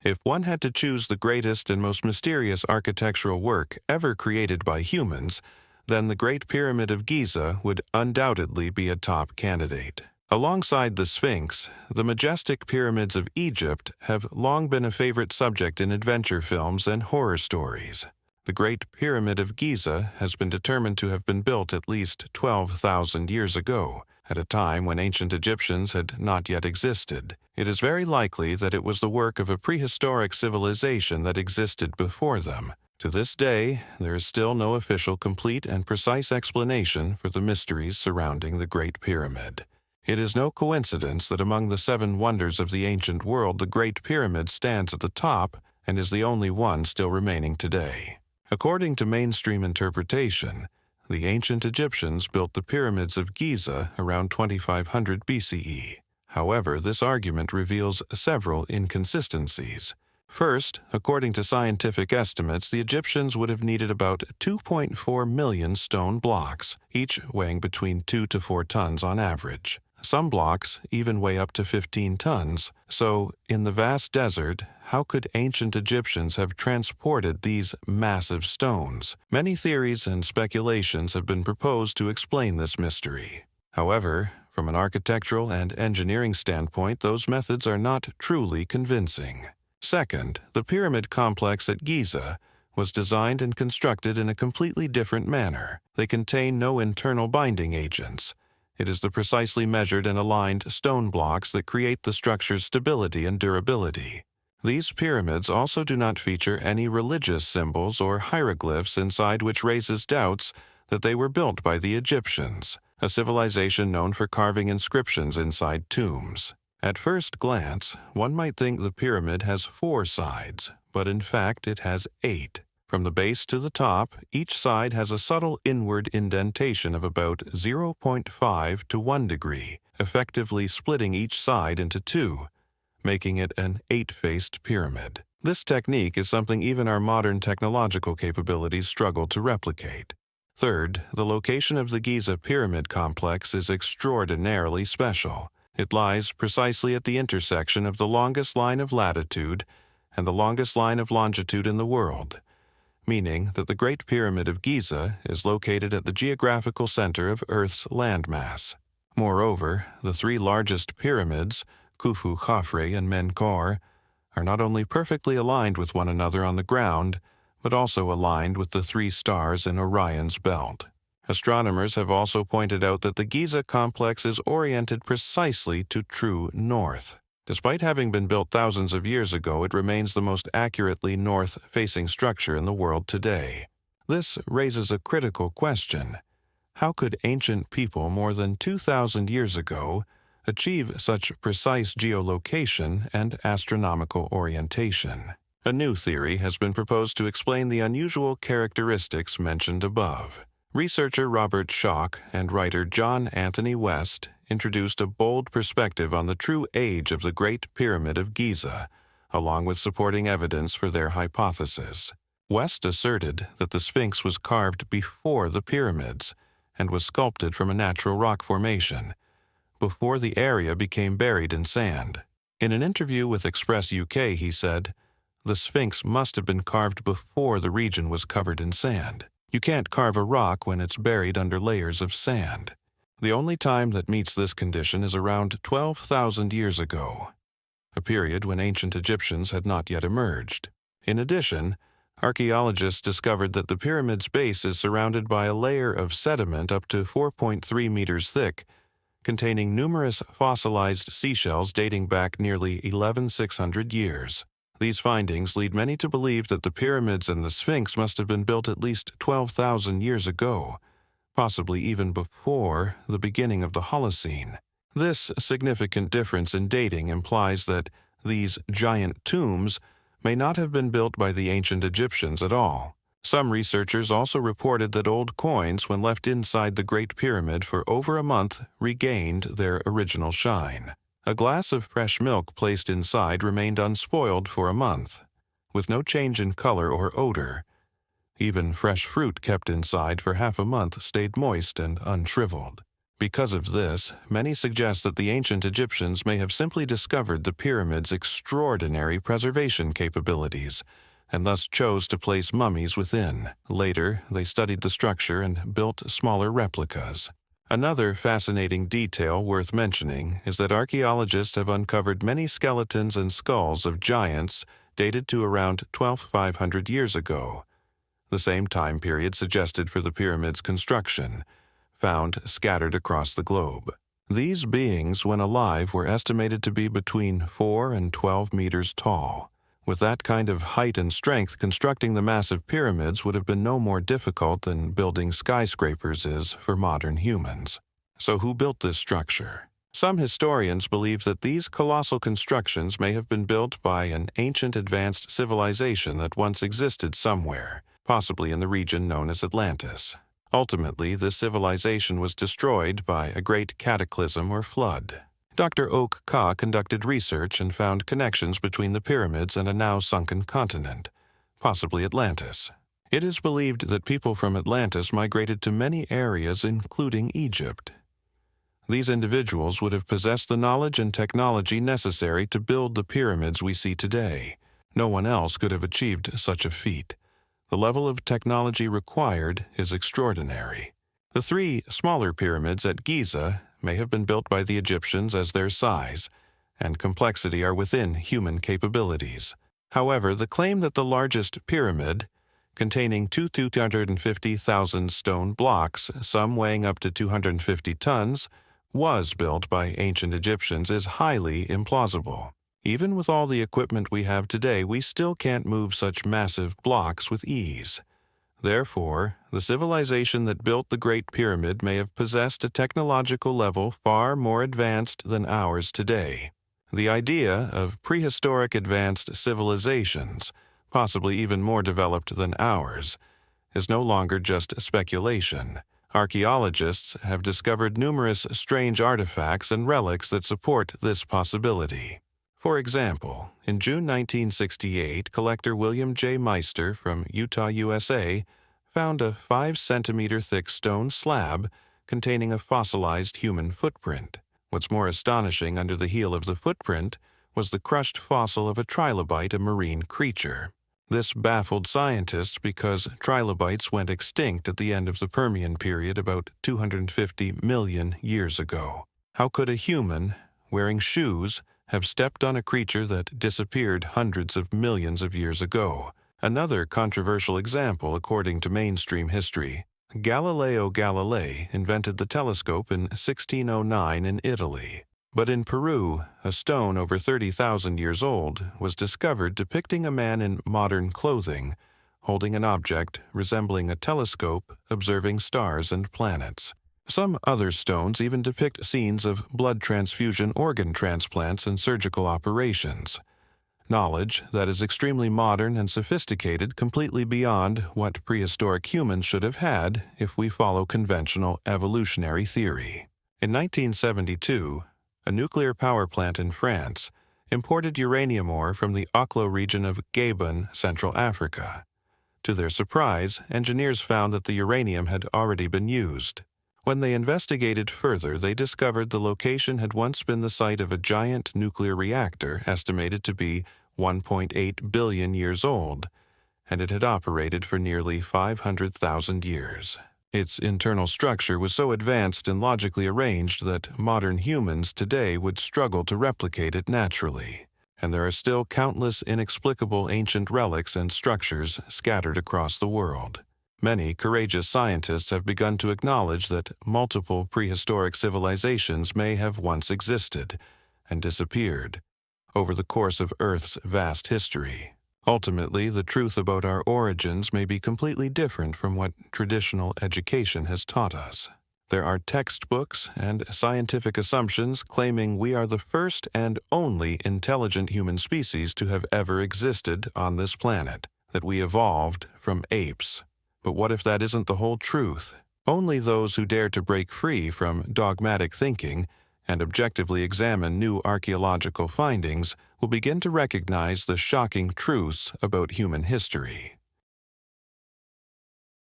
If one had to choose the greatest and most mysterious architectural work ever created by humans, then the Great Pyramid of Giza would undoubtedly be a top candidate. Alongside the Sphinx, the majestic pyramids of Egypt have long been a favorite subject in adventure films and horror stories. The Great Pyramid of Giza has been determined to have been built at least 12,000 years ago, at a time when ancient Egyptians had not yet existed. It is very likely that it was the work of a prehistoric civilization that existed before them. To this day, there is still no official, complete, and precise explanation for the mysteries surrounding the Great Pyramid. It is no coincidence that among the 7 wonders of the ancient world, the Great Pyramid stands at the top and is the only one still remaining today. According to mainstream interpretation, the ancient Egyptians built the pyramids of Giza around 2500 BCE. However, this argument reveals several inconsistencies. First, according to scientific estimates, the Egyptians would have needed about 2.4 million stone blocks, each weighing between 2 to 4 tons on average. Some blocks even weigh up to 15 tons. So, in the vast desert, how could ancient Egyptians have transported these massive stones? Many theories and speculations have been proposed to explain this mystery. However, from an architectural and engineering standpoint, those methods are not truly convincing. Second, the pyramid complex at Giza was designed and constructed in a completely different manner. They contain no internal binding agents. It is the precisely measured and aligned stone blocks that create the structure's stability and durability. These pyramids also do not feature any religious symbols or hieroglyphs inside, which raises doubts that they were built by the Egyptians, a civilization known for carving inscriptions inside tombs. At first glance, one might think the pyramid has 4 sides, but in fact it has 8. From the base to the top, each side has a subtle inward indentation of about 0.5 to 1 degree, effectively splitting each side into 2, making it an 8-faced pyramid. This technique is something even our modern technological capabilities struggle to replicate. Third, the location of the Giza pyramid complex is extraordinarily special. It lies precisely at the intersection of the longest line of latitude and the longest line of longitude in the world, meaning that the Great Pyramid of Giza is located at the geographical center of Earth's landmass. Moreover, the 3 largest pyramids, Khufu, Khafre, and Menkaure, are not only perfectly aligned with one another on the ground, but also aligned with the 3 stars in Orion's belt. Astronomers have also pointed out that the Giza complex is oriented precisely to true north. Despite having been built thousands of years ago, it remains the most accurately north-facing structure in the world today. This raises a critical question. How could ancient people more than 2,000 years ago achieve such precise geolocation and astronomical orientation? A new theory has been proposed to explain the unusual characteristics mentioned above. Researcher Robert Schoch and writer John Anthony West introduced a bold perspective on the true age of the Great Pyramid of Giza, along with supporting evidence for their hypothesis. West asserted that the Sphinx was carved before the pyramids and was sculpted from a natural rock formation, before the area became buried in sand. In an interview with Express UK, he said, "The Sphinx must have been carved before the region was covered in sand. You can't carve a rock when it's buried under layers of sand." The only time that meets this condition is around 12,000 years ago, a period when ancient Egyptians had not yet emerged. In addition, archaeologists discovered that the pyramid's base is surrounded by a layer of sediment up to 4.3 meters thick, containing numerous fossilized seashells dating back nearly 11,600 years. These findings lead many to believe that the pyramids and the Sphinx must have been built at least 12,000 years ago, possibly even before the beginning of the Holocene. This significant difference in dating implies that these giant tombs may not have been built by the ancient Egyptians at all. Some researchers also reported that old coins, when left inside the Great Pyramid for over a month, regained their original shine. A glass of fresh milk placed inside remained unspoiled for a month, with no change in color or odor. Even fresh fruit kept inside for half a month stayed moist and unshriveled. Because of this, many suggest that the ancient Egyptians may have simply discovered the pyramid's extraordinary preservation capabilities, and thus chose to place mummies within. Later, they studied the structure and built smaller replicas. Another fascinating detail worth mentioning is that archaeologists have uncovered many skeletons and skulls of giants dated to around 12,500 years ago, the same time period suggested for the pyramid's construction, found scattered across the globe. These beings, when alive, were estimated to be between 4 and 12 meters tall. With that kind of height and strength, constructing the massive pyramids would have been no more difficult than building skyscrapers is for modern humans. So who built this structure? Some historians believe that these colossal constructions may have been built by an ancient advanced civilization that once existed somewhere, possibly in the region known as Atlantis. Ultimately, this civilization was destroyed by a great cataclysm or flood. Dr. Oak Ka conducted research and found connections between the pyramids and a now sunken continent, possibly Atlantis. It is believed that people from Atlantis migrated to many areas, including Egypt. These individuals would have possessed the knowledge and technology necessary to build the pyramids we see today. No one else could have achieved such a feat. The level of technology required is extraordinary. The 3 smaller pyramids at Giza may have been built by the Egyptians as their size and complexity are within human capabilities. However, the claim that the largest pyramid, containing 250,000 stone blocks, some weighing up to 250 tons, was built by ancient Egyptians is highly implausible. Even with all the equipment we have today, we still can't move such massive blocks with ease. Therefore, the civilization that built the Great Pyramid may have possessed a technological level far more advanced than ours today. The idea of prehistoric advanced civilizations, possibly even more developed than ours, is no longer just speculation. Archaeologists have discovered numerous strange artifacts and relics that support this possibility. For example, in June 1968, collector William J. Meister from Utah, USA, found a 5-centimeter thick stone slab containing a fossilized human footprint. What's more astonishing, under the heel of the footprint was the crushed fossil of a trilobite, a marine creature. This baffled scientists because trilobites went extinct at the end of the Permian period about 250 million years ago. How could a human, wearing shoes, have stepped on a creature that disappeared hundreds of millions of years ago? Another controversial example, according to mainstream history. Galileo Galilei invented the telescope in 1609 in Italy. But in Peru, a stone over 30,000 years old was discovered depicting a man in modern clothing, holding an object resembling a telescope, observing stars and planets. Some other stones even depict scenes of blood transfusion, organ transplants, and surgical operations. Knowledge that is extremely modern and sophisticated, completely beyond what prehistoric humans should have had if we follow conventional evolutionary theory. In 1972, a nuclear power plant in France imported uranium ore from the Oklo region of Gabon, Central Africa. To their surprise, engineers found that the uranium had already been used. When they investigated further, they discovered the location had once been the site of a giant nuclear reactor estimated to be 1.8 billion years old, and it had operated for nearly 500,000 years. Its internal structure was so advanced and logically arranged that modern humans today would struggle to replicate it naturally, and there are still countless inexplicable ancient relics and structures scattered across the world. Many courageous scientists have begun to acknowledge that multiple prehistoric civilizations may have once existed and disappeared over the course of Earth's vast history. Ultimately, the truth about our origins may be completely different from what traditional education has taught us. There are textbooks and scientific assumptions claiming we are the first and only intelligent human species to have ever existed on this planet, that we evolved from apes. But what if that isn't the whole truth? Only those who dare to break free from dogmatic thinking and objectively examine new archaeological findings will begin to recognize the shocking truths about human history.